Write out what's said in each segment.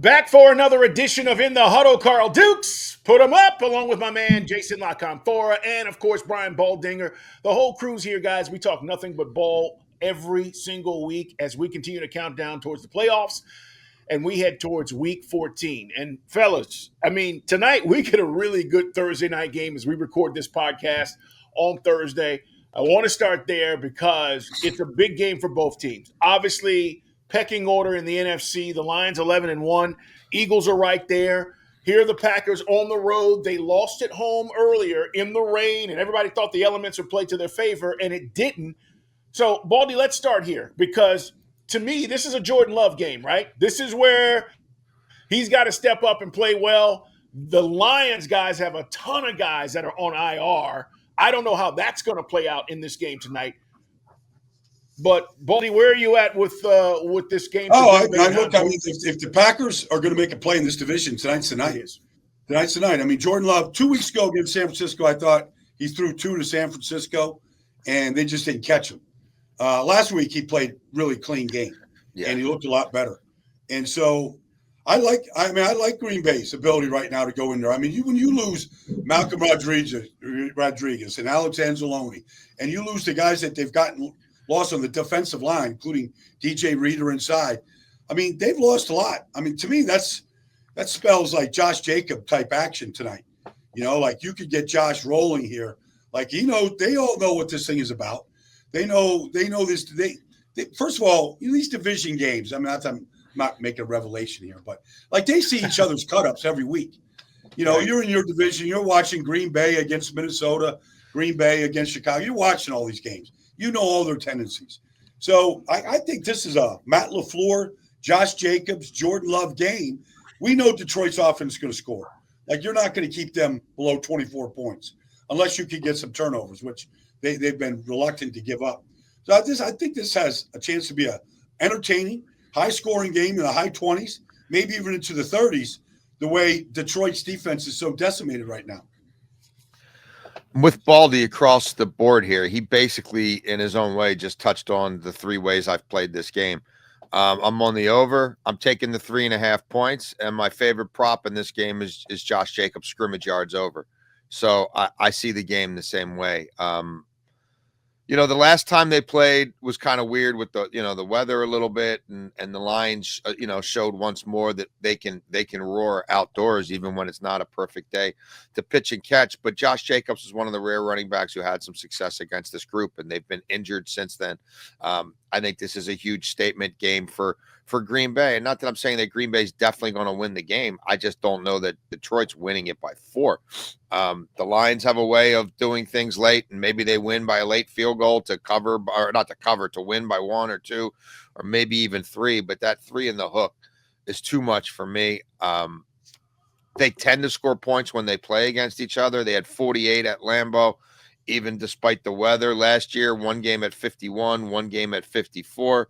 Back for another edition of In the Huddle. Carl Dukes, put him up, along with my man Jason La Canfora, and of course Brian Baldinger. The whole crew's here, guys. We talk nothing but ball every single week as we continue to count down towards the playoffs, and we head towards Week 14. And fellas, I mean, tonight we get a really good Thursday night game as we record this podcast on Thursday. I want to start there because it's a big game for both teams. Obviously, pecking order in the NFC, the Lions 11-1, Eagles are right there. Here are the Packers on the road. They lost at home earlier in the rain, and everybody thought the elements would play to their favor, and it didn't. So, Baldy, let's start here because to me, this is a Jordan Love game, right? This is where he's got to step up and play well. The Lions guys have a ton of guys that are on IR. I don't know how that's going to play out in this game tonight. But, Baldy, where are you at with this game? I look. I mean, if the Packers are going to make a play in this division, tonight's the night. Tonight's the night. I mean, Jordan Love, 2 weeks ago against San Francisco, I thought he threw 2 to San Francisco, and they just didn't catch him. Last week, he played really clean game, and he looked a lot better. And so I like Green Bay's ability right now to go in there. I mean, when you lose Malcolm Rodriguez and Alex Anzalone, and you lose the guys that they've gotten lost on the defensive line, including DJ Reader inside. I mean, they've lost a lot. I mean, to me, that spells like Josh Jacob type action tonight. You know, like you could get Josh rolling here. Like, they all know what this thing is about. They know this. They first of all, in these division games, I'm not making a revelation here, but like they see each other's cut-ups every week. You know, you're in your division, you're watching Green Bay against Minnesota, Green Bay against Chicago. You're watching all these games. You know all their tendencies. So I think this is a Matt LaFleur, Josh Jacobs, Jordan Love game. We know Detroit's offense is going to score. Like, you're not going to keep them below 24 points unless you can get some turnovers, which they've been reluctant to give up. So I think this has a chance to be a entertaining, high-scoring game in the high 20s, maybe even into the 30s, the way Detroit's defense is so decimated right now. With Baldy across the board here, he basically, in his own way, just touched on the 3 ways I've played this game. I'm on the over. I'm taking the 3.5 points, and my favorite prop in this game is Josh Jacobs scrimmage yards over. So I see the game the same way. The last time they played was kind of weird with the weather a little bit, and the Lions, showed once more that they can roar outdoors even when it's not a perfect day to pitch and catch. But Josh Jacobs is one of the rare running backs who had some success against this group, and they've been injured since then. I think this is a huge statement game for Green Bay. And not that I'm saying that Green Bay is definitely going to win the game. I just don't know that Detroit's winning it by 4. The Lions have a way of doing things late, and maybe they win by a late field goal to cover, or not to cover, to win by 1 or 2, or maybe even 3. But that 3 in the hook is too much for me. They tend to score points when they play against each other. They had 48 at Lambeau, even despite the weather last year. 1 game at 51, 1 game at 54.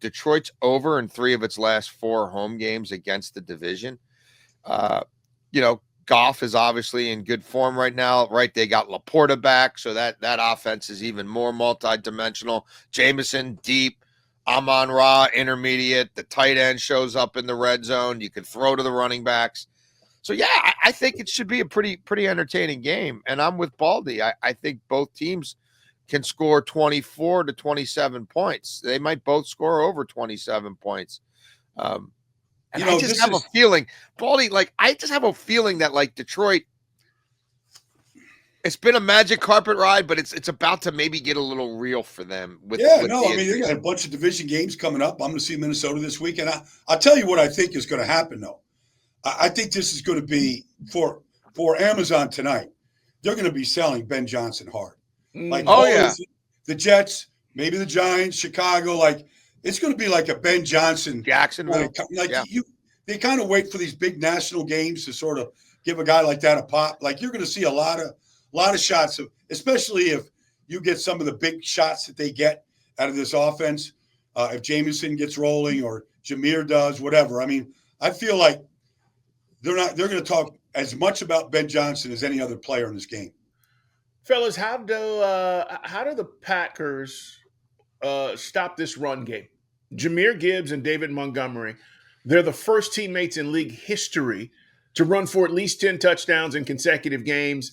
Detroit's over in 3 of its last 4 home games against the division. Goff is obviously in good form right now, right? They got Laporta back, so that offense is even more multidimensional. Jameson deep, Amon-Ra intermediate. The tight end shows up in the red zone. You can throw to the running backs. So, yeah, I think it should be a pretty entertaining game. And I'm with Baldy. I think both teams can score 24 to 27 points. They might both score over 27 points. And I just have a feeling, Baldy, I just have a feeling that, Detroit, it's been a magic carpet ride, but it's about to maybe get a little real for them. They got a bunch of division games coming up. I'm going to see Minnesota this week. And I'll tell you what I think is going to happen, though. I think this is going to be, for Amazon tonight, they're going to be selling Ben Johnson hard. The Jets, maybe the Giants, Chicago, it's going to be like a Ben Johnson. Jacksonville. They kind of wait for these big national games to sort of give a guy like that a pop. You're going to see a lot of shots, especially if you get some of the big shots that they get out of this offense. If Jameson gets rolling or Jameer does, whatever. I mean, I feel like they're going to talk as much about Ben Johnson as any other player in this game. Fellas, how do the Packers stop this run game? Jahmyr Gibbs and David Montgomery They're the first teammates in league history to run for at least 10 touchdowns in consecutive games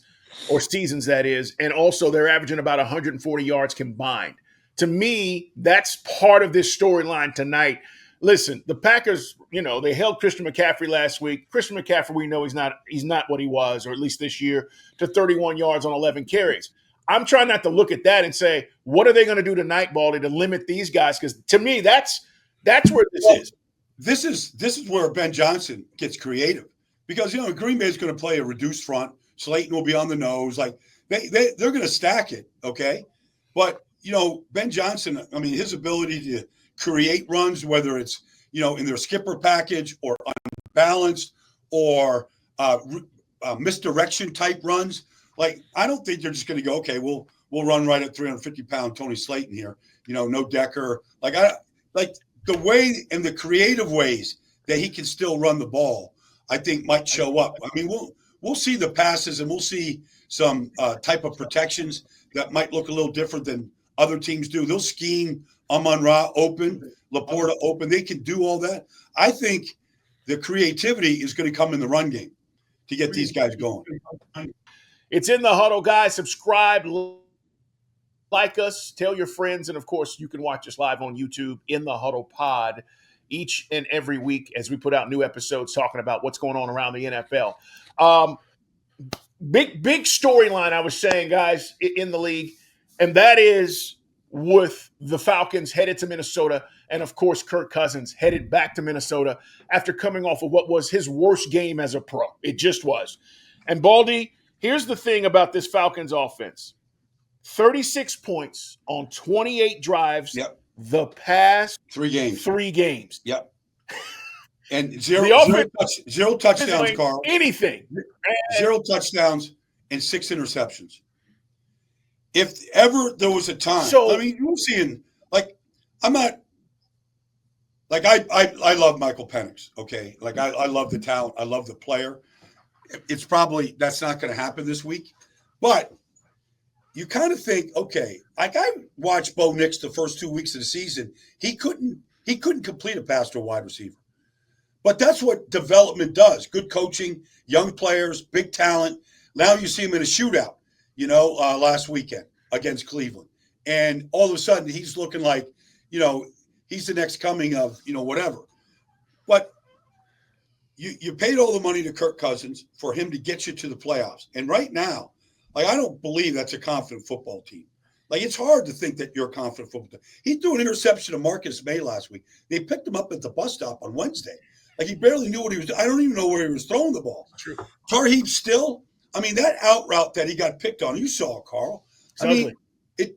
or seasons, that is. And also, they're averaging about 140 yards combined. To me, that's part of this storyline tonight. Listen, the Packers, they held Christian McCaffrey last week. Christian McCaffrey, we know he's not what he was, or at least this year, to 31 yards on 11 carries. I'm trying not to look at that and say, what are they going to do tonight, Baldy, to limit these guys? Because to me, that's where this is. This is where Ben Johnson gets creative, because Green Bay is going to play a reduced front. Slayton will be on the nose. Like they're going to stack it, okay? But Ben Johnson, I mean, his ability to create runs, whether it's in their skipper package or unbalanced or misdirection type runs. Like, I don't think they're just going to go, okay, we'll run right at 350-pound Tony Slayton here. No Decker. Like the way and the creative ways that he can still run the ball, I think might show up. I mean, we'll see the passes, and we'll see some type of protections that might look a little different than other teams do. They'll scheme Amon-Ra open, Laporta open. They can do all that. I think the creativity is going to come in the run game to get these guys going. It's In the Huddle, guys. Subscribe, like us, tell your friends, and of course, you can watch us live on YouTube, In the Huddle Pod, each and every week as we put out new episodes talking about what's going on around the NFL. Big storyline, I was saying, guys, in the league, and that is with the Falcons headed to Minnesota, and of course, Kirk Cousins headed back to Minnesota after coming off of what was his worst game as a pro. It just was. And Baldy, here's the thing about this Falcons offense. 36 points on 28 drives the past 3 games. 3 games. Yep. And zero touchdowns, Carl. Anything. 0 touchdowns and 6 interceptions. If ever there was a time, you're seeing, I'm not, I love Michael Penix, okay? I love the talent. I love the player. It's probably, that's not going to happen this week. But you kind of think, okay, I watched Bo Nix the first 2 weeks of the season. He couldn't complete a pass to a wide receiver. But that's what development does. Good coaching, young players, big talent. Now you see him in a shootout, last weekend against Cleveland. And all of a sudden he's looking like, he's the next coming of, whatever. But you paid all the money to Kirk Cousins for him to get you to the playoffs. And right now, I don't believe that's a confident football team. It's hard to think that you're a confident football team. He threw an interception to Marcus May last week. They picked him up at the bus stop on Wednesday. He barely knew what he was doing. I don't even know where he was throwing the ball. True. Tarheeb Still, that out route that he got picked on, you saw it, Carl.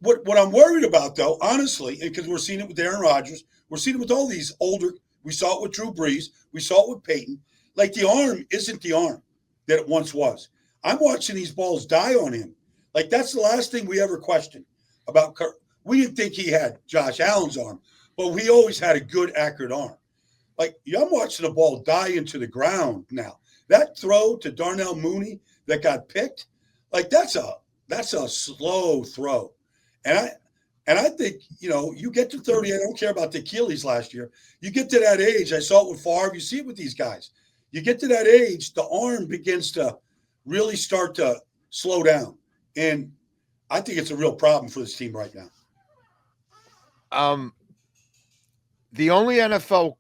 What I'm worried about, though, honestly, because we're seeing it with Aaron Rodgers, we're seeing it with all these older, we saw it with Drew Brees, we saw it with Peyton. The arm isn't the arm that it once was. I'm watching these balls die on him. That's the last thing we ever questioned about Kirk. We didn't think he had Josh Allen's arm, but he always had a good, accurate arm. I'm watching the ball die into the ground now. That throw to Darnell Mooney that got picked, that's a slow throw. And I think, you get to 30, I don't care about the Achilles last year. You get to that age, I saw it with Favre, you see it with these guys. You get to that age, the arm begins to really start to slow down. And I think it's a real problem for this team right now. The only NFL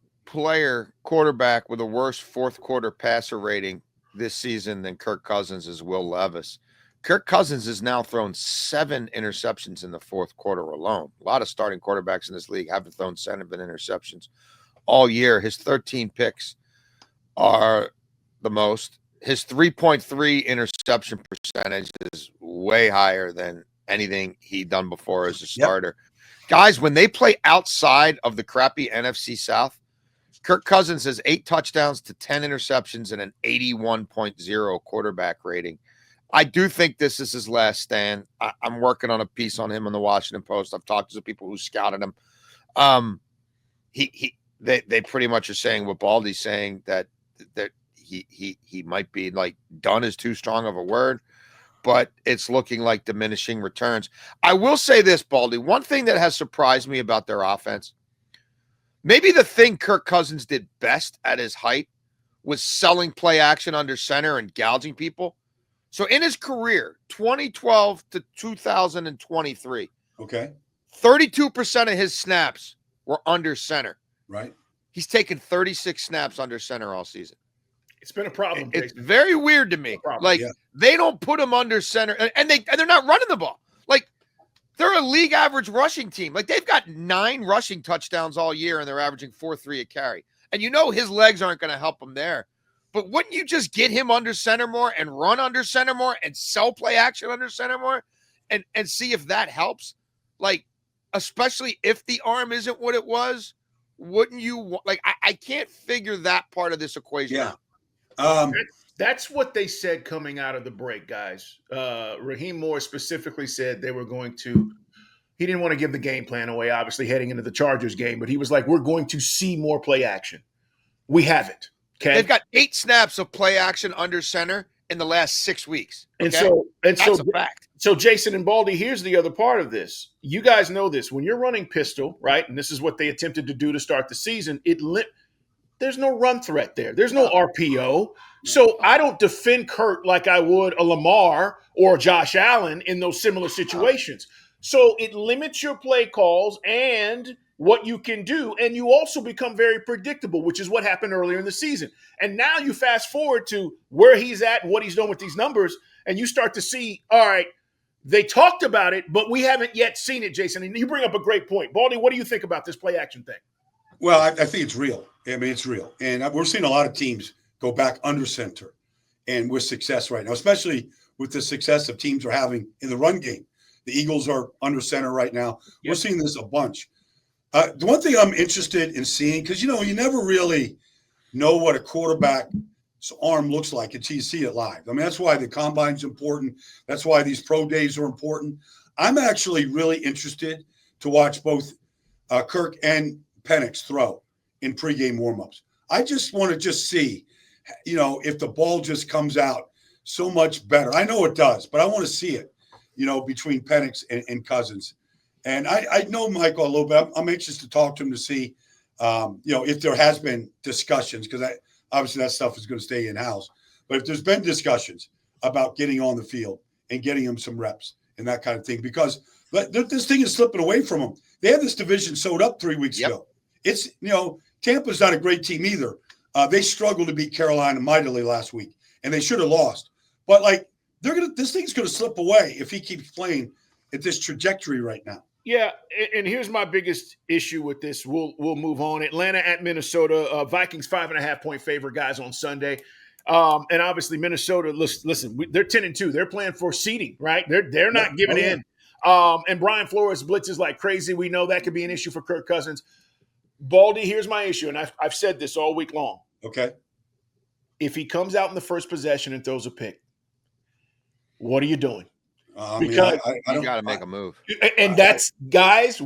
quarterback with a worse fourth quarter passer rating this season than Kirk Cousins is Will Levis. Kirk Cousins has now thrown 7 interceptions in the fourth quarter alone. A lot of starting quarterbacks in this league haven't thrown 7 interceptions all year. His 13 picks are the most. His 3.3 interception percentage is way higher than anything he'd done before as a starter. Guys, when they play outside of the crappy NFC South, Kirk Cousins has 8 touchdowns to 10 interceptions and an 81.0 quarterback rating. I do think this is his last stand. I'm working on a piece on him in the Washington Post. I've talked to some people who scouted him. They pretty much are saying what Baldy's saying, that he might be done is too strong of a word, but it's looking like diminishing returns. I will say this, Baldy. One thing that has surprised me about their offense, Maybe the thing Kirk Cousins did best at his height was selling play action under center and gouging people. So in his career, 2012 to 2023, Okay. 32% of his snaps were under center. Right. He's taken 36 snaps under center all season. It's been a problem. It's very weird to me. Like, they don't put him under center, and they're not running the ball. Like, they're a league average rushing team. Like, they've got 9 rushing touchdowns all year, and they're averaging 4.3 a carry. And you know his legs aren't going to help him there. But wouldn't you just get him under center more and run under center more and sell play action under center more and see if that helps? Like, especially if the arm isn't what it was, wouldn't you – like, I can't figure that part of this equation out. That's what they said coming out of the break, guys. Raheem Moore specifically said they were going to – he didn't want to give the game plan away, obviously, heading into the Chargers game, but he was like, we're going to see more play action. We haven't. Okay? They've got 8 snaps of play action under center in the last 6 weeks. Okay? And that's a fact. So Jason and Baldy, here's the other part of this. You guys know this. When you're running pistol, right, and this is what they attempted to do to start the season, there's no run threat there. There's no RPO. So I don't defend Kurt like I would a Lamar or Josh Allen in those similar situations. So it limits your play calls and what you can do. And you also become very predictable, which is what happened earlier in the season. And now you fast forward to where he's at and what he's doing with these numbers, and you start to see, all right, they talked about it, but we haven't yet seen it, Jason. And you bring up a great point. Baldy, what do you think about this play action thing? Well, I think it's real. I mean, it's real. And we're seeing a lot of teams go back under center and with success right now, especially with the success of teams are having in the run game. The Eagles are under center right now. Yep. We're seeing this a bunch. The one thing I'm interested in seeing, because, you never really know what a quarterback's arm looks like until you see it live. I mean, that's why the combine's important. That's why these pro days are important. I'm actually really interested to watch both Kirk and Penix throw in pregame warmups. I just want to see, if the ball just comes out so much better. I know it does, but I want to see it, between Penix and Cousins. And I know Michael a little bit. I'm anxious to talk to him to see, if there has been discussions, because obviously that stuff is going to stay in-house. But if there's been discussions about getting on the field and getting him some reps and that kind of thing, because this thing is slipping away from them. They had this division sewed up 3 weeks ago. It's, Tampa's not a great team either. They struggled to beat Carolina mightily last week, and they should have lost. But, this thing's going to slip away if he keeps playing at this trajectory right now. Yeah, and here's my biggest issue with this. We'll move on. Atlanta at Minnesota. Vikings 5.5-point favorite, guys, on Sunday. And obviously Minnesota, listen, they're 10-2. They're playing for seeding, right? They're not giving in. And Brian Flores blitzes like crazy. We know that could be an issue for Kirk Cousins. Baldy, here's my issue, and I've said this all week long. Okay. If he comes out in the first possession and throws a pick, what are you doing? Because you got to make a move. And that's, guys,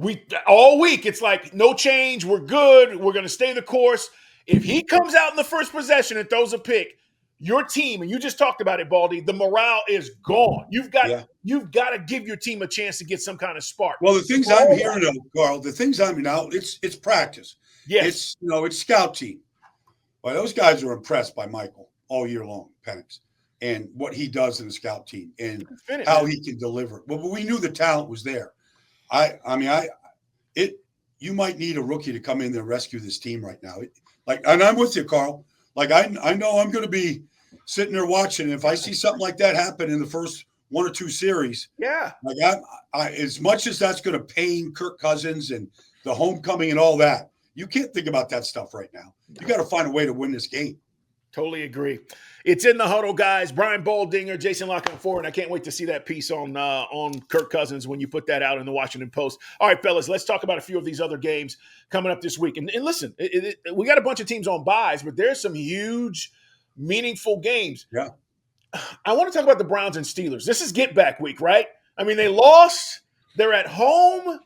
all week, it's like, no change. We're good. We're going to stay the course. If he comes out in the first possession and throws a pick, your team, and you just talked about it, Baldy, the morale is gone. You've got to give your team a chance to get some kind of spark. Well, the things I'm hearing, though, Carl, it's practice. Yes. It's scout team. Well, those guys are impressed by Michael all year long, Penix, and what he does in the scout team and how he can deliver. Well, but we knew the talent was there. You might need a rookie to come in there and rescue this team right now. And I'm with you, Carl. I know I'm going to be sitting there watching. If I see something like that happen in the first 1 or 2 series, as much as that's going to pain Kirk Cousins and the homecoming and all that, you can't think about that stuff right now. You got to find a way to win this game. Totally agree. It's in the huddle, guys. Brian Baldinger, Jason Canfora, and I can't wait to see that piece on Kirk Cousins when you put that out in the Washington Post. All right, fellas, let's talk about a few of these other games coming up this week. And listen, we got a bunch of teams on buys, but there's some huge, meaningful games. Yeah. I want to talk about the Browns and Steelers. This is get back week, right? I mean, they lost. They're at home.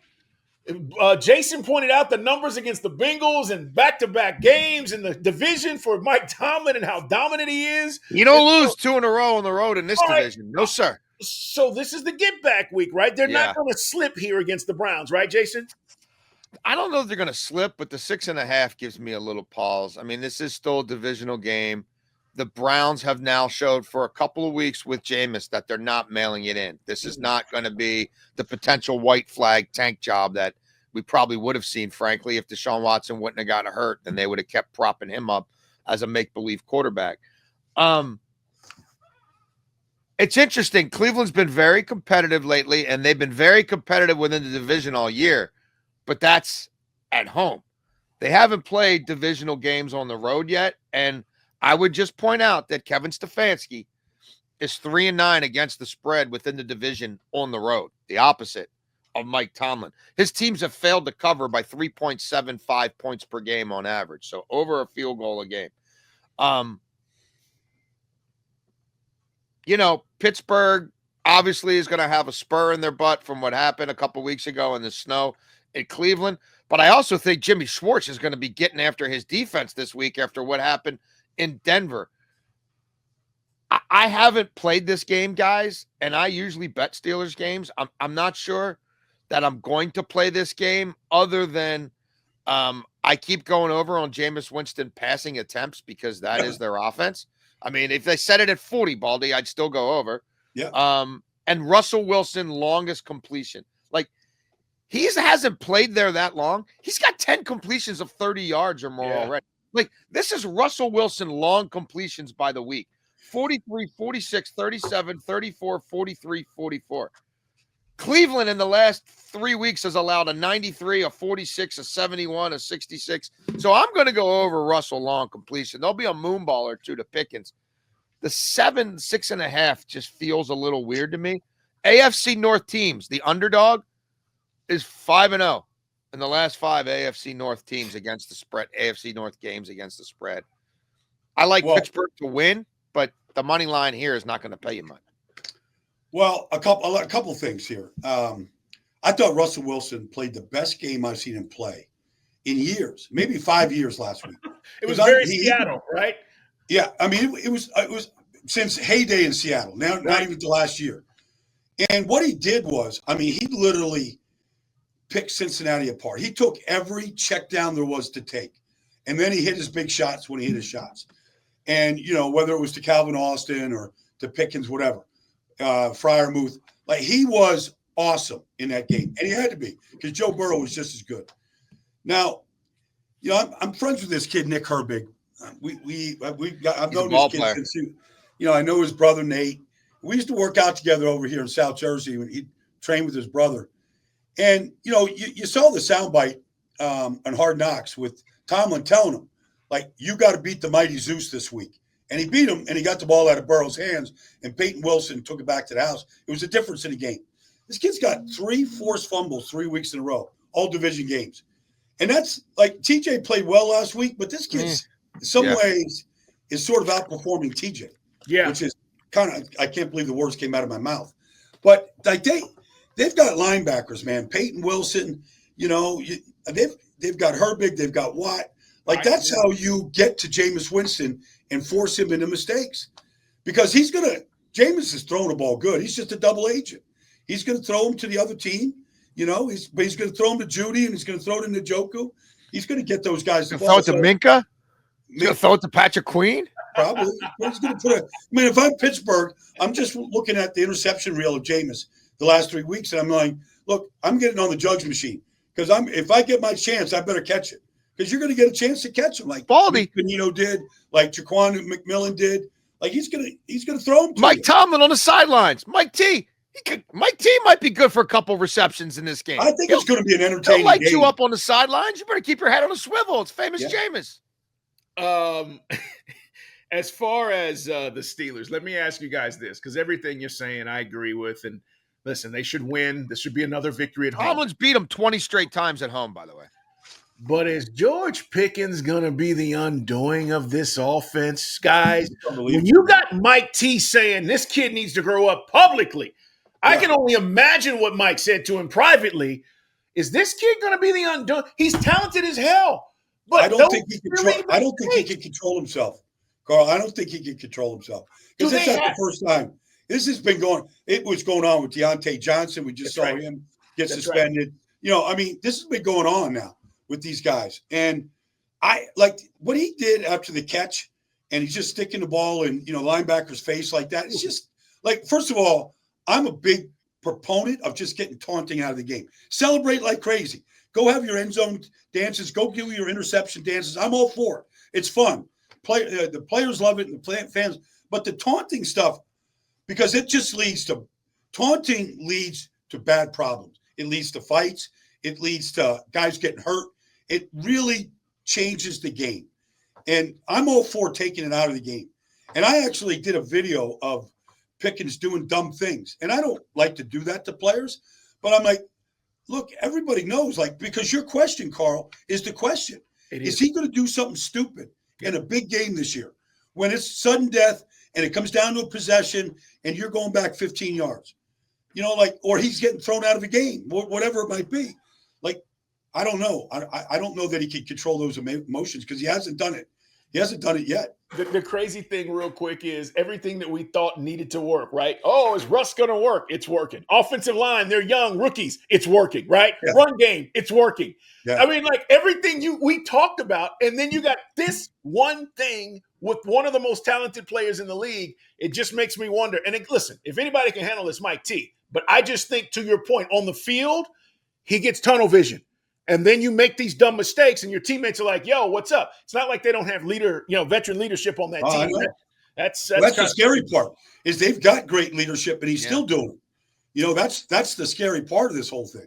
Jason pointed out the numbers against the Bengals and back-to-back games in the division for Mike Tomlin and how dominant he is. You don't lose 2 in a row on the road in this division. No, sir. So this is the get-back week, right? They're not going to slip here against the Browns, right, Jason? I don't know if they're going to slip, but the 6.5 gives me a little pause. I mean, this is still a divisional game. The Browns have now showed for a couple of weeks with Jameis that they're not mailing it in. This is not going to be the potential white flag tank job that we probably would have seen, frankly, if Deshaun Watson wouldn't have gotten hurt, then they would have kept propping him up as a make-believe quarterback. It's interesting. Cleveland's been very competitive lately, and they've been very competitive within the division all year, but that's at home. They haven't played divisional games on the road yet, and I would just point out that Kevin Stefanski is 3-9 against the spread within the division on the road, the opposite of Mike Tomlin. His teams have failed to cover by 3.75 points per game on average, so over a field goal a game. Pittsburgh obviously is going to have a spur in their butt from what happened a couple weeks ago in the snow in Cleveland. But I also think Jimmy Schwartz is going to be getting after his defense this week after what happened in Denver. I haven't played this game, guys, and I usually bet Steelers games. I'm not sure that I'm going to play this game other than I keep going over on Jameis Winston passing attempts because that is their offense. I mean, if they set it at 40, Baldy, I'd still go over. Yeah. And Russell Wilson, longest completion. Like, he hasn't played there that long. He's got 10 completions of 30 yards or more already. Like, this is Russell Wilson long completions by the week. 43, 46, 37, 34, 43, 44. Cleveland in the last 3 weeks has allowed a 93, a 46, a 71, a 66. So I'm going to go over Russell long completion. There'll be a moonball or two to Pickens. The 6.5 just feels a little weird to me. AFC North teams, the underdog is 5-0 in the last 5 AFC North teams against the spread, AFC North games against the spread. I like Pittsburgh to win, but the money line here is not going to pay you much. Well, a couple things here. I thought Russell Wilson played the best game I've seen him play in years, maybe 5 years last week. It was very Seattle, right? Yeah, I mean, it was since heyday in Seattle. Now, not even the last year. And what he did was, I mean, he literally picked Cincinnati apart. He took every check down there was to take, and then he hit his big shots when he hit his shots. And whether it was to Calvin Austin or to Pickens, whatever. Freiermuth, like he was awesome in that game, and he had to be because Joe Burrow was just as good. Now, I'm friends with this kid Nick Herbig. I've known this kid since I know his brother Nate. We used to work out together over here in South Jersey when he trained with his brother. And you saw the soundbite on Hard Knocks with Tomlin telling him, like, you got to beat the mighty Zeus this week. And he beat him, and he got the ball out of Burrow's hands, and Peyton Wilson took it back to the house. It was a difference in the game. This kid's got 3 forced fumbles 3 weeks in a row, all division games. And that's like TJ played well last week, but this kid's in some ways is sort of outperforming TJ. Yeah. Which is kind of, I can't believe the words came out of my mouth. But like they've got linebackers, man. Peyton Wilson, they've got Herbig, they've got Watt. Like that's how you get to Jameis Winston and force him into mistakes. Because Jameis is throwing the ball good. He's just a double agent. He's going to throw him to the other team. He's going to throw him to Judy, and he's going to throw it into Njoku. He's going to get those guys the ball. Throw it to Minka? He's going to throw it to Patrick Queen? Probably. He's going to if I'm Pittsburgh, I'm just looking at the interception reel of Jameis the last 3 weeks, and I'm like, look, I'm getting on the judge machine. Because if I get my chance, I better catch it. Because you're going to get a chance to catch him, like Baldy Benino did, like Jaquan McMillan did. Like he's gonna throw him. Mike Tomlin on the sidelines. Mike T might be good for a couple receptions in this game. I think it's going to be an entertaining game. Light game. You up on the sidelines. You better keep your head on a swivel. It's famous Jameis. As far as the Steelers, let me ask you guys this, because everything you're saying I agree with. And listen, they should win. This should be another victory at home. Tomlin's beat them 20 straight times at home, by the way. But is George Pickens going to be the undoing of this offense, guys? When you got Mike T saying this kid needs to grow up publicly, I can only imagine what Mike said to him privately. Is this kid going to be the undoing? He's talented as hell. But I don't think he can control himself, Carl. I don't think he can control himself. Because it's not the first time. This has been going – it was going on with Deontay Johnson. We just saw him get suspended. I mean, this has been going on now with these guys. And I like what he did after the catch, and he's just sticking the ball in, linebacker's face like that. It's just like, first of all, I'm a big proponent of just getting taunting out of the game. Celebrate like crazy. Go have your end zone dances. Go do your interception dances. I'm all for it. It's fun. The players love it and the fans. But the taunting stuff, because it just taunting leads to bad problems. It leads to fights. It leads to guys getting hurt. It really changes the game. And I'm all for taking it out of the game. And I actually did a video of Pickens doing dumb things. And I don't like to do that to players. But I'm like, look, everybody knows, because your question, Carl, is the question. Is he going to do something stupid in a big game this year when it's sudden death and it comes down to a possession and you're going back 15 yards? Or he's getting thrown out of a game, whatever it might be. I don't know. I don't know that he can control those emotions because he hasn't done it. He hasn't done it yet. The crazy thing real quick is everything that we thought needed to work, right? Oh, is Russ going to work? It's working. Offensive line, they're young rookies. It's working, right? Yeah. Run game, it's working. Yeah. I mean, everything we talked about, and then you got this one thing with one of the most talented players in the league. It just makes me wonder. And listen, if anybody can handle this, Mike T. But I just think, to your point, on the field, he gets tunnel vision. And then you make these dumb mistakes and your teammates are like, yo, what's up? It's not like they don't have veteran leadership on that team. That's the scary part is they've got great leadership and he's still doing it. That's the scary part of this whole thing.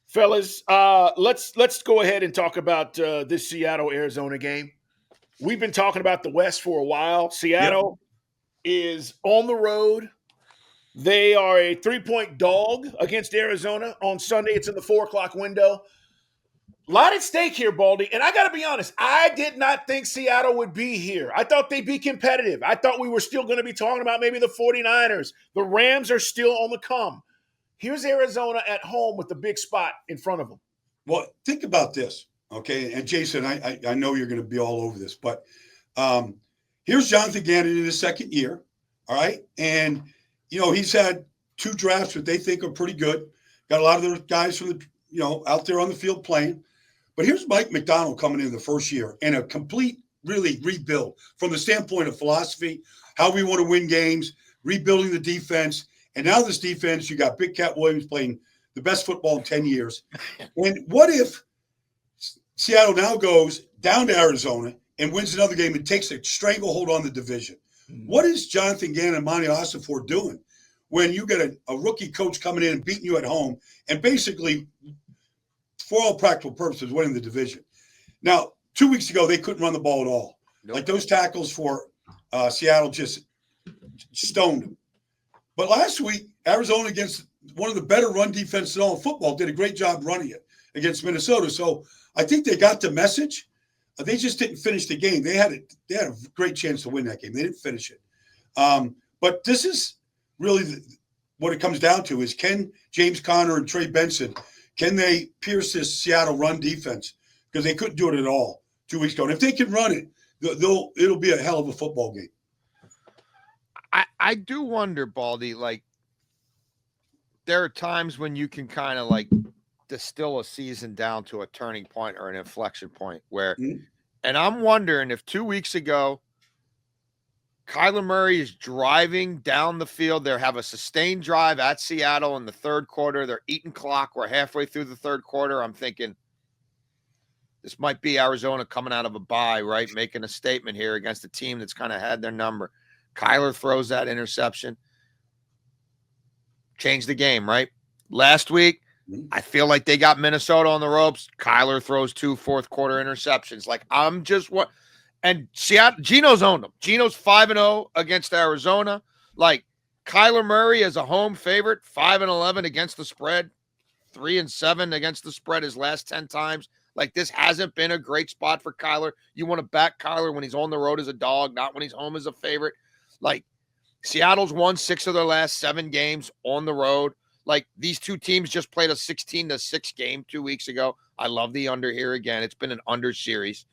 Fellas, let's go ahead and talk about this Seattle-Arizona game. We've been talking about the West for a while. Seattle is on the road. They are a 3-point dog against Arizona on Sunday. It's in the 4:00 window. A lot at stake here, Baldy. And I got to be honest, I did not think Seattle would be here. I thought they'd be competitive. I thought we were still going to be talking about maybe the 49ers. The Rams are still on the come. Here's Arizona at home with the big spot in front of them. Well, think about this, okay? And Jason, I know you're going to be all over this, but here's Jonathan Gannon in his second year, all right? And, he's had 2 drafts that they think are pretty good. Got a lot of those guys from out there on the field playing. But here's Mike McDonald coming in the first year and a complete, really rebuild from the standpoint of philosophy, how we want to win games, rebuilding the defense. And now this defense, you got Big Cat Williams playing the best football in 10 years. And what if Seattle now goes down to Arizona and wins another game and takes a stranglehold on the division? What is Jonathan Gannon and Monty Ossenfort doing when you get a rookie coach coming in and beating you at home and basically, for all practical purposes, winning the division? Now, 2 weeks ago, they couldn't run the ball at all. Nope. Those tackles for Seattle just stoned them. But last week, Arizona, against one of the better run defenses in all of football, did a great job running it against Minnesota. So I think they got the message. They just didn't finish the game. They had a great chance to win that game. They didn't finish it. But this is really what it comes down to is, can James Conner and Trey Benson, can they pierce this Seattle run defense? Because they couldn't do it at all 2 weeks ago. And if they can run it, it'll be a hell of a football game. I do wonder, Baldy, there are times when you can kind of distill a season down to a turning point or an inflection point where, and I'm wondering if 2 weeks ago, Kyler Murray is driving down the field. They have a sustained drive at Seattle in the third quarter. They're eating clock. We're halfway through the third quarter. I'm thinking this might be Arizona coming out of a bye, right? Making a statement here against a team that's kind of had their number. Kyler throws that interception. Changed the game, right? Last week, I feel like they got Minnesota on the ropes. Kyler throws 2 fourth-quarter interceptions. I'm just what – and Seattle, Geno's owned them. Geno's 5-0 against Arizona. Kyler Murray as a home favorite, 5-11 against the spread, 3-7 against the spread his last 10 times. This hasn't been a great spot for Kyler. You want to back Kyler when he's on the road as a dog, not when he's home as a favorite. Seattle's won 6 of their last 7 games on the road. These two teams just played a 16-6 game 2 weeks ago. I love the under here again. It's been an under series.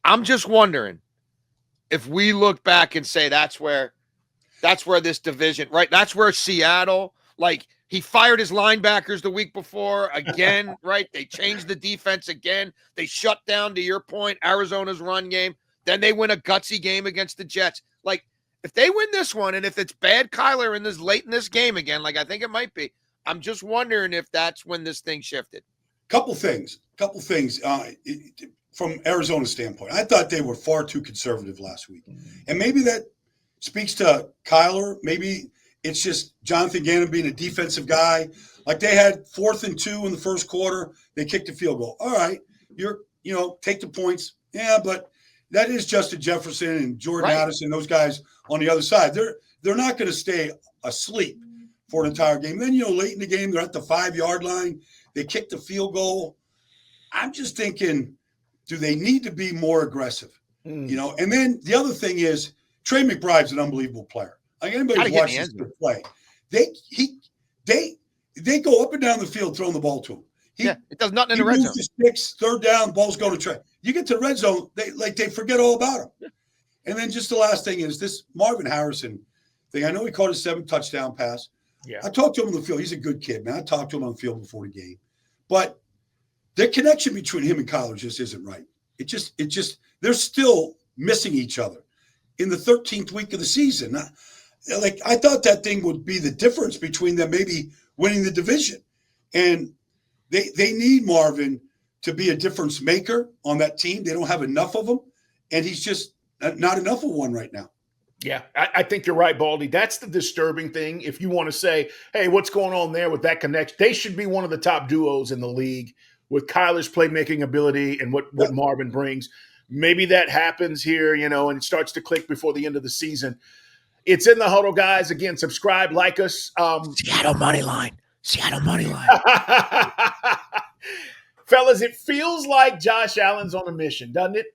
I'm just wondering if we look back and say that's where this division, right? That's where Seattle Like, he fired his linebackers the week before again, right? They changed the defense again. They shut down, to your point, Arizona's run game. Then they win a gutsy game against the Jets. Like, if they win this one, and if it's bad Kyler in this late in this game again, like I think it might be, I'm just wondering if that's when this thing shifted. Couple things from Arizona's standpoint. I thought they were far too conservative last week. And maybe that speaks to Kyler. Maybe it's just Jonathan Gannon being a defensive guy. Like, they had 4th and 2 in the first quarter. They kicked a field goal. All right, take the points. Yeah, but that is Justin Jefferson and Jordan Addison, those guys on the other side. They're not going to stay asleep for an entire game. Then, late in the game, they're at the 5-yard line. They kicked the field goal. I'm just thinking, do they need to be more aggressive? And then the other thing is, Trey McBride's an unbelievable player. Like, anybody who's watched this play, they go up and down the field throwing the ball to him. It does nothing in the red zone. The sticks, 3rd down, ball's going to Trey. You get to the red zone, they forget all about him. Yeah. And then just the last thing is this Marvin Harrison thing. I know he caught his 7th touchdown pass. Yeah. I talked to him on the field. He's a good kid, man. I talked to him on the field before the game. But the connection between him and Kyler just isn't right. It just they're still missing each other in the 13th week of the season. I thought that thing would be the difference between them maybe winning the division. And they need Marvin to be a difference maker on that team. They don't have enough of them, and he's just not enough of one right now. Yeah, I think you're right, Baldy. That's the disturbing thing. If you want to say, hey, what's going on there with that connection? They should be one of the top duos in the league with Kyler's playmaking ability and what Marvin brings. Maybe that happens here, and it starts to click before the end of the season. It's in the Huddle, guys. Again, subscribe, like us. Seattle money line. Fellas, it feels like Josh Allen's on a mission, doesn't it?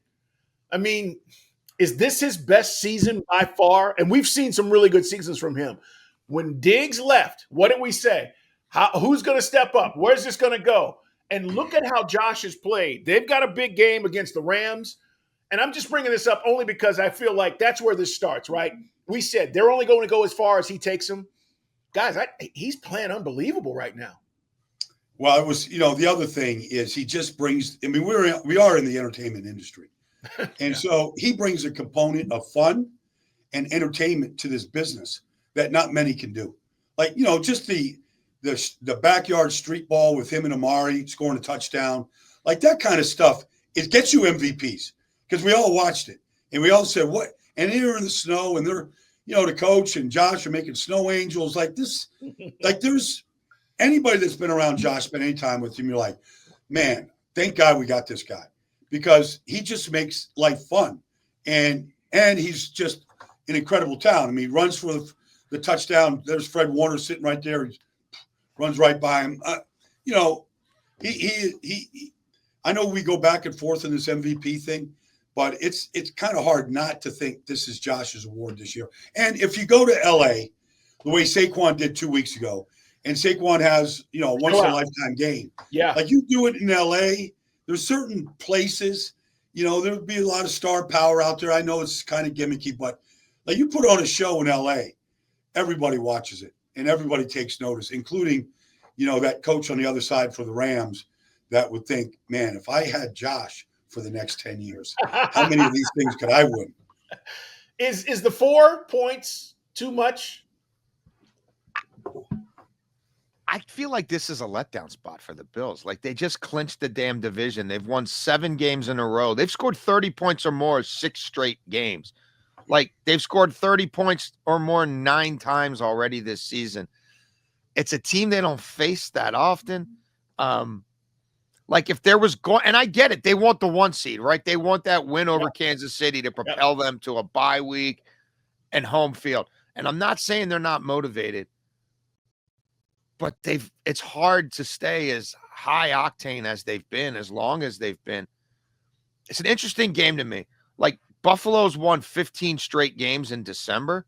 I mean, is this his best season by far? And we've seen some really good seasons from him. When Diggs left, what did we say? Who's going to step up? Where's this going to go? And look at how Josh has played. They've got a big game against the Rams. And I'm just bringing this up only because I feel like that's where this starts, right? We said they're only going to go as far as he takes them. Guys, he's playing unbelievable right now. Well, it was, the other thing is he just brings, we are in the entertainment industry. And so he brings a component of fun and entertainment to this business that not many can do. Like, just the backyard street ball with him and Amari scoring a touchdown, like that kind of stuff, it gets you MVPs because we all watched it and we all said, what? And they're in the snow and they're, the coach and Josh are making snow angels like this. Like, there's anybody that's been around Josh, spent any time with him, you're like, man, thank God we got this guy because he just makes life fun. And he's just an incredible talent. I mean, he runs for the touchdown. There's Fred Warner sitting right there. He runs right by him. He I know we go back and forth in this MVP thing, but it's kind of hard not to think this is Josh's award this year. And if you go to LA, the way Saquon did 2 weeks ago, and Saquon has, once in a lifetime game. Yeah. Like you do it in LA, there's certain places, there'd be a lot of star power out there. I know it's kind of gimmicky, but like you put on a show in LA, everybody watches it and everybody takes notice, including, that coach on the other side for the Rams that would think, man, if I had Josh for the next 10 years, how many of these things could I win? Is the 4 points too much? I feel like this is a letdown spot for the Bills. Like, they just clinched the damn division. They've won 7 games in a row. They've scored 30 points or more 6 straight games. Like, they've scored 30 points or more 9 times already this season. It's a team they don't face that often. Like, if there was and I get it, they want the 1 seed, right? They want that win over Kansas City to propel them to a bye week and home field. And I'm not saying they're not motivated, but it's hard to stay as high octane as they've been, as long as they've been. It's an interesting game to me. Like, Buffalo's won 15 straight games in December,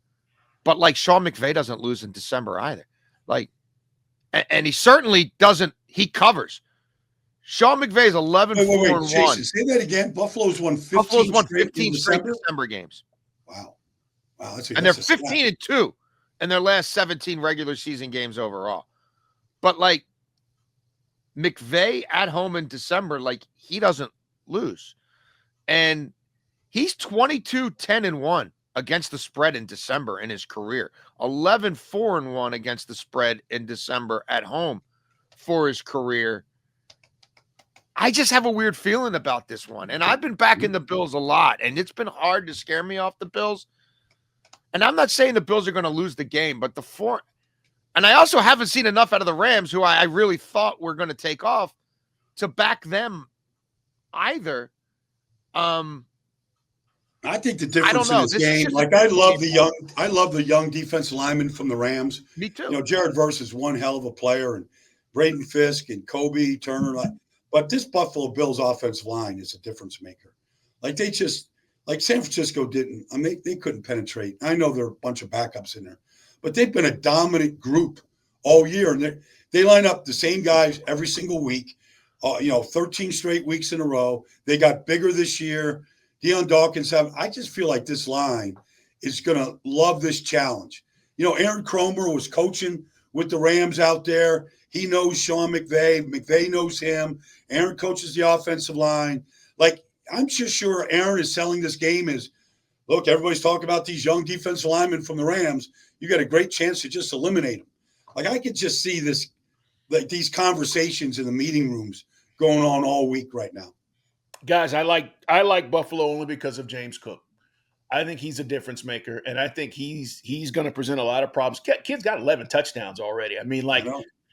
but like Sean McVay doesn't lose in December either. Like, and he certainly doesn't, he covers. Sean McVay's 11-4-1. Jason, say that again. Buffalo's won 15 straight December games. Wow. And they're 15-2. in their last 17 regular season games overall. But like McVay at home in December, like he doesn't lose. And he's 22-10-1 against the spread in December in his career. 11-4-1 against the spread in December at home for his career. I just have a weird feeling about this one. And I've been backing the Bills a lot, and it's been hard to scare me off the Bills. And I'm not saying the Bills are going to lose the game, but and I also haven't seen enough out of the Rams, who I really thought were going to take off, to back them either. I think the difference in this This game, like I love the young defensive linemen from the Rams. Me too. You know, Jared Verse is one hell of a player, and Braden Fisk and Kobe Turner. But this Buffalo Bills offensive line is a difference maker. Like they just, like San Francisco didn't. I mean, they couldn't penetrate. I know there are a bunch of backups in there, but they've been a dominant group all year, and they line up the same guys every single week. 13 straight weeks in a row. They got bigger this year. Deion Dawkins I just feel like this line is going to love this challenge. You know, Aaron Cromer was coaching with the Rams out there. He knows Sean McVay. McVay knows him. Aaron coaches the offensive line. Like, I'm just sure Aaron is selling this game as, look, everybody's talking about these young defensive linemen from the Rams. You got a great chance to just eliminate them. Like, I could just see this, like these conversations in the meeting rooms going on all week right now. Guys, I like Buffalo only because of James Cook. I think he's a difference maker, and I think he's going to present a lot of problems. Kid's got 11 touchdowns already. I mean, like,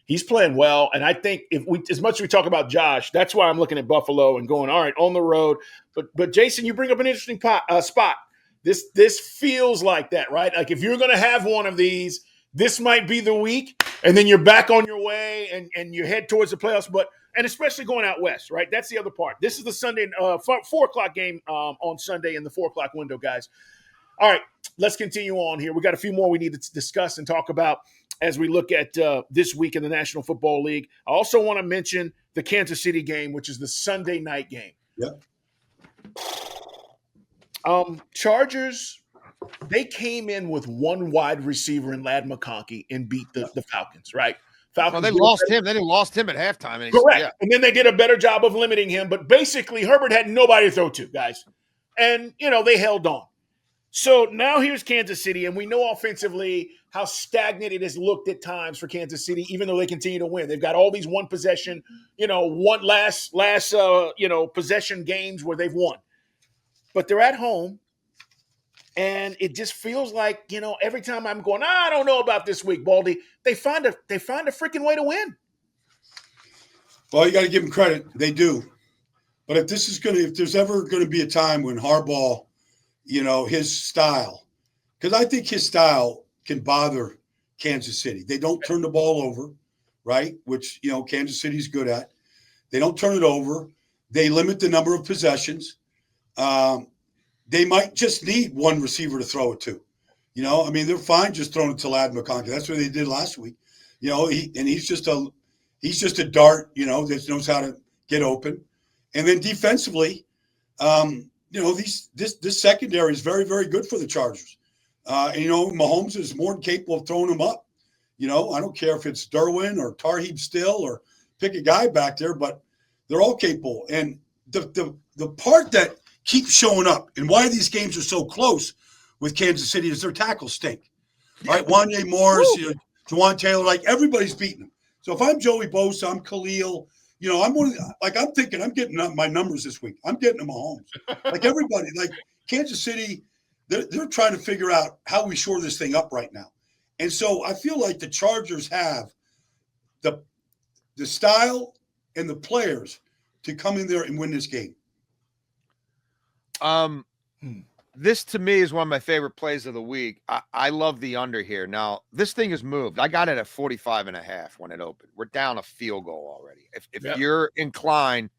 he's playing well, and I think as much as we talk about Josh, that's why I'm looking at Buffalo and going, all right, on the road. But Jason, you bring up an interesting spot. This feels like that, right? Like if you're going to have one of these, this might be the week, and then you're back on your way and you head towards the playoffs. And especially going out west, right? That's the other part. This is the Sunday 4 o'clock game on Sunday in the 4 o'clock window, guys. All right, let's continue on here. We got a few more we need to discuss and talk about as we look at this week in the National Football League. I also want to mention the Kansas City game, which is the Sunday night game. Yep. Chargers, they came in with one wide receiver in Ladd McConkey and beat the Falcons, right? Falcons. Well, they lost him. They lost him at halftime. Correct. Yeah. And then they did a better job of limiting him. But basically, Herbert had nobody to throw to, guys. And, they held on. So now here's Kansas City, and we know offensively how stagnant it has looked at times for Kansas City, even though they continue to win. They've got all these one possession, one last possession games where they've won. But they're at home. And it just feels like, every time I'm going, I don't know about this week, Baldy, they find a freaking way to win. Well, you got to give them credit. They do. But if there's ever going to be a time when Harbaugh, his style, because I think his style can bother Kansas City. They don't turn the ball over, right? Which, Kansas City's good at. They don't turn it over. They limit the number of possessions. They might just need one receiver to throw it to. They're fine just throwing it to Ladd McConkey. That's what they did last week. He's just a dart, that knows how to get open. And then defensively, this secondary is very, very good for the Chargers. Mahomes is more than capable of throwing them up. I don't care if it's Derwin or Tarheeb Still or pick a guy back there, but they're all capable. And the part that keep showing up, and why these games are so close with Kansas City is their tackles stink. All right, Wanye Morris, Jawan Taylor, like everybody's beating them. So if I'm Joey Bosa, I'm Khalil, I'm thinking I'm getting my numbers this week. I'm getting them Mahomes. Like everybody, like Kansas City, they're trying to figure out how we shore this thing up right now. And so I feel like the Chargers have the style and the players to come in there and win this game. This to me is one of my favorite plays of the week. I love the under here. Now, this thing has moved. I got it at 45.5 when it opened. We're down a field goal already. If you're inclined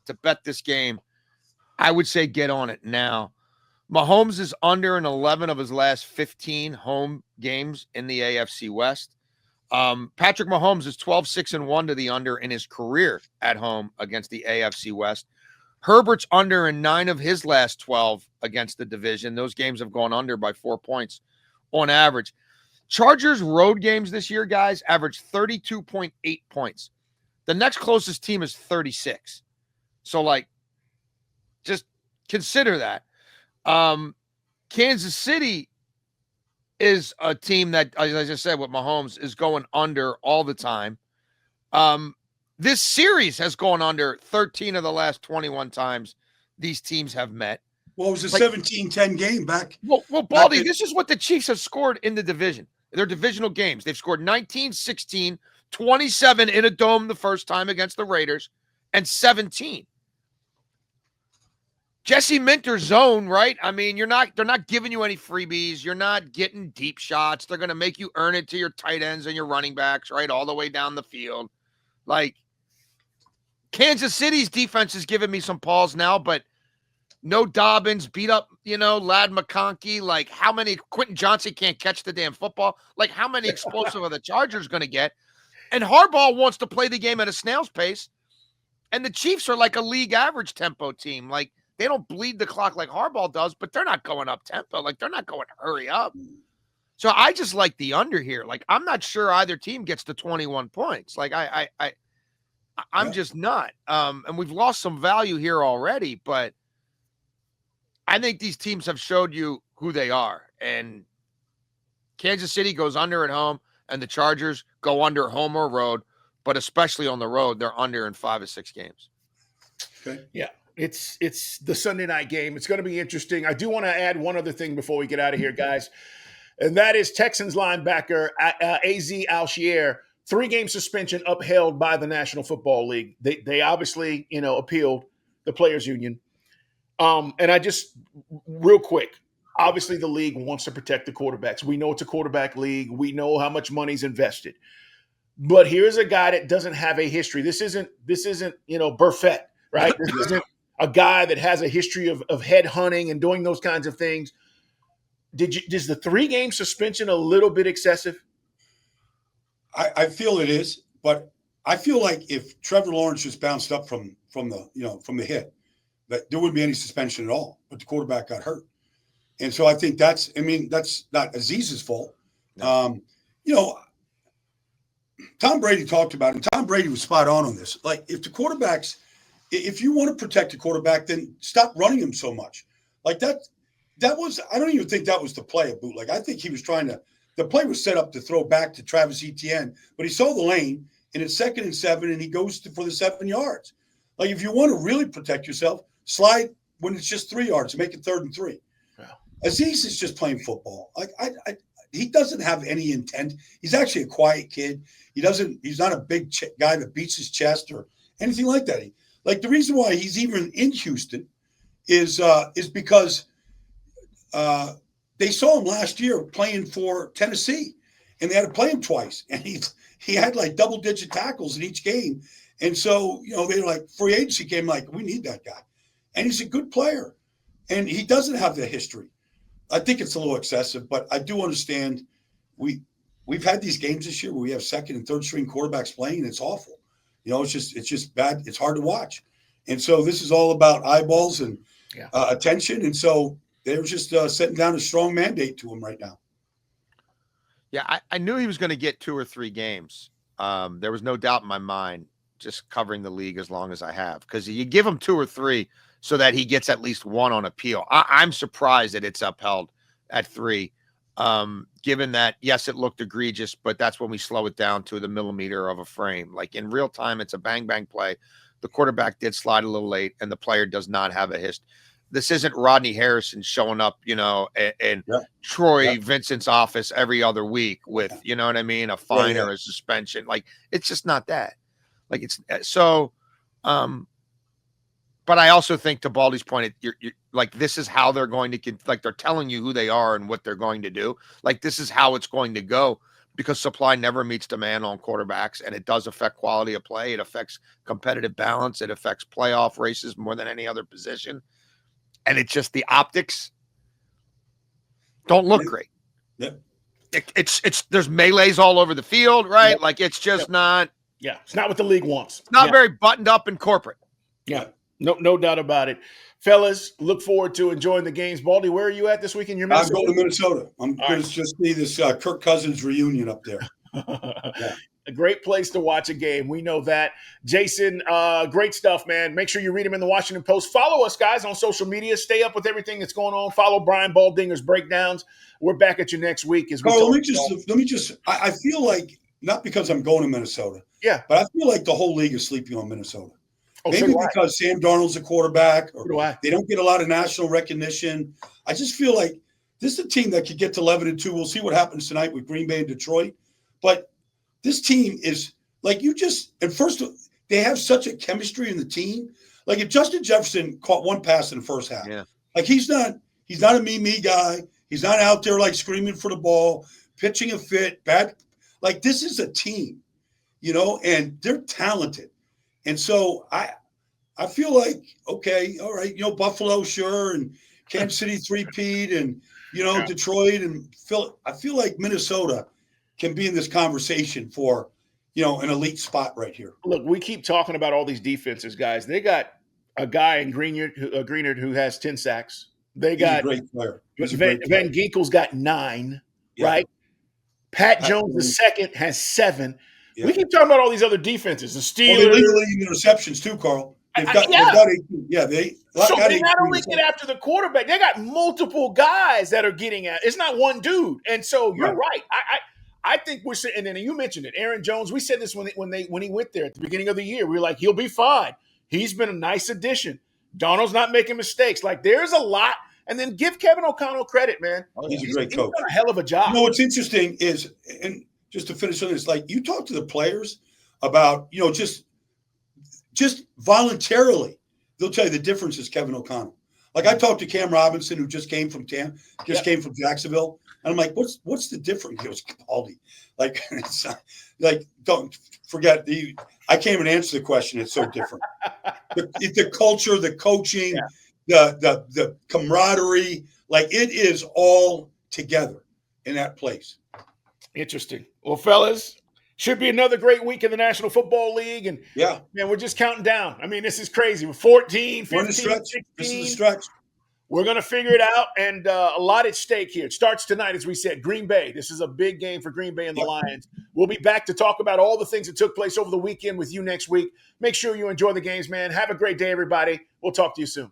to bet this game, I would say get on it now. Mahomes is under in 11 of his last 15 home games in the AFC West. Patrick Mahomes is 12-6-1 to the under in his career at home against the AFC West. Herbert's under in 9 of his last 12 against the division. Those games have gone under by 4 points on average. Chargers road games this year, guys, average 32.8 points. The next closest team is 36. So, like, just consider that. Kansas City is a team that, as I just said, with Mahomes, is going under all the time. This series has gone under 13 of the last 21 times these teams have met. Well, it was a 17-10 game back. Well, Baldy, this is what the Chiefs have scored in the division. Their divisional games. They've scored 19, 16, 27 in a dome the first time against the Raiders, and 17. Jesse Minter's zone, right? I mean, they're not giving you any freebies. You're not getting deep shots. They're going to make you earn it to your tight ends and your running backs, right? All the way down the field. Like, Kansas City's defense is giving me some pause now, but no Dobbins, beat up, Lad McConkey. Like, how many Quentin Johnson can't catch the damn football? Like, how many explosive are the Chargers going to get? And Harbaugh wants to play the game at a snail's pace. And the Chiefs are like a league average tempo team. Like, they don't bleed the clock like Harbaugh does, but they're not going up tempo. Like, they're not going hurry up. So I just like the under here. Like, I'm not sure either team gets to 21 points. Like, I'm just not. And we've lost some value here already, but I think these teams have showed you who they are. And Kansas City goes under at home, and the Chargers go under home or road, but especially on the road, they're under in 5 or 6 games. Okay. Yeah. It's the Sunday night game. It's going to be interesting. I do want to add one other thing before we get out of here, guys, and that is Texans linebacker AZ Al-Shaair, 3-game suspension upheld by the National Football League. They obviously, appealed the players' union. And I just, real quick, obviously the league wants to protect the quarterbacks. We know it's a quarterback league. We know how much money's invested. But here's a guy that doesn't have a history. This isn't Burfett, right? This isn't a guy that has a history of head hunting and doing those kinds of things. Is the 3-game suspension a little bit excessive? I feel it is, but I feel like if Trevor Lawrence just bounced up from the hit, that there wouldn't be any suspension at all, but the quarterback got hurt. And so I think that's not Aziz's fault. No. Tom Brady talked about it, and Tom Brady was spot on this. Like, if you want to protect the quarterback, then stop running him so much. Like that was, I don't even think that was the play of bootleg. I think he was the play was set up to throw back to Travis Etienne, but he saw the lane, and it's 2nd and 7, and he goes for the 7 yards. Like, if you want to really protect yourself, slide when it's just 3 yards, make it 3rd and 3. Wow. Aziz is just playing football. Like, he doesn't have any intent. He's actually a quiet kid. He's not a big guy that beats his chest or anything like that. The reason why he's even in Houston is because they saw him last year playing for Tennessee, and they had to play him twice, and he had like double-digit tackles in each game. And so, they were like, free agency came like, we need that guy. And he's a good player. And he doesn't have the history. I think it's a little excessive, but I do understand we've had these games this year where we have 2nd and 3rd string quarterbacks playing, and it's awful. It's just bad. It's hard to watch. And so this is all about eyeballs and attention. And so they're just setting down a strong mandate to him right now. Yeah, I knew he was going to get 2 or 3 games. There was no doubt in my mind, just covering the league as long as I have, because you give him 2 or 3 so that he gets at least 1 on appeal. I'm surprised that it's upheld at 3, given that, yes, it looked egregious, but that's when we slow it down to the millimeter of a frame. Like, in real time, it's a bang play. The quarterback did slide a little late, and the player does not have a history. This isn't Rodney Harrison showing up, in Troy Vincent's office every other week with, a fine or a suspension. Like, it's just not that. Like, it's so, but I also think, to Baldy's point, you're like, this is how they're going to like, they're telling you who they are and what they're going to do. Like, this is how it's going to go, because supply never meets demand on quarterbacks, and it does affect quality of play. It affects competitive balance. It affects playoff races more than any other position. And it's just, the optics don't look great. Yep. It's there's melees all over the field, right? Yep. Like, it's just not. Yeah, it's not what the league wants. It's not very buttoned up and corporate. Yeah. No doubt about it. Fellas, look forward to enjoying the games. Baldy, where are you at this weekend? You're I'm Minnesota? going to Minnesota. I'm All going to just see this Kirk Cousins reunion up there. right. Yeah. A great place to watch a game. We know that. Jason, great stuff, man. Make sure you read him in the Washington Post. Follow us, guys, on social media. Stay up with everything that's going on. Follow Brian Baldinger's breakdowns. We're back at you next week. As we Carl, let me just. I feel like, not because I'm going to Minnesota, yeah, but I feel like the whole league is sleeping on Minnesota. oh, Maybe so because Sam Darnold's a quarterback, or do I. they don't get a lot of national recognition. I just feel like this is a team that could get to 11-2. We'll see what happens tonight with Green Bay and Detroit. But this team is like and first, they have such a chemistry in the team. Like if Justin Jefferson caught one pass in the first half, like he's not a me guy. He's not out there like screaming for the ball, pitching a fit, bad. Like this is a team, and they're talented. And so I feel like, okay, all right, Buffalo, sure, and Kansas City 3-peat, and Detroit and Phil. I feel like Minnesota can be in this conversation for an elite spot right here. Look, we keep talking about all these defenses, guys. They got a guy in Greenard who has 10 sacks. He's a great player. Van Ginkel's got 9, right? Pat Jones the second has 7. Yeah. We keep talking about all these other defenses. The Steelers. Well, they lead the league in interceptions too, Carl. They've got 18. Yeah, they not only get after the quarterback, they got multiple guys that are getting at. It's not one dude. And so you're right. I think we're sitting, and you mentioned it, Aaron Jones. We said this when he went there at the beginning of the year. We were like, he'll be fine. He's been a nice addition. Donald's not making mistakes. Like there's a lot. And then give Kevin O'Connell credit, man. He's a great coach. He's done a hell of a job. What's interesting is, and just to finish on this, like you talk to the players about, just voluntarily, they'll tell you the difference is Kevin O'Connell. Like I talked to Cam Robinson, who just came from came from Jacksonville, and I'm like, what's the difference? He goes, Baldy. Like, it's not, like don't forget I can't even answer the question. It's so different. the culture, the coaching. Yeah. The camaraderie, like it is all together in that place. Interesting. Well, fellas, should be another great week in the National Football League. And man, we're just counting down. I mean, this is crazy. We're 14, 15, 16. This is a stretch. We're going to figure it out. And a lot at stake here. It starts tonight, as we said, Green Bay. This is a big game for Green Bay and the Lions. We'll be back to talk about all the things that took place over the weekend with you next week. Make sure you enjoy the games, man. Have a great day, everybody. We'll talk to you soon.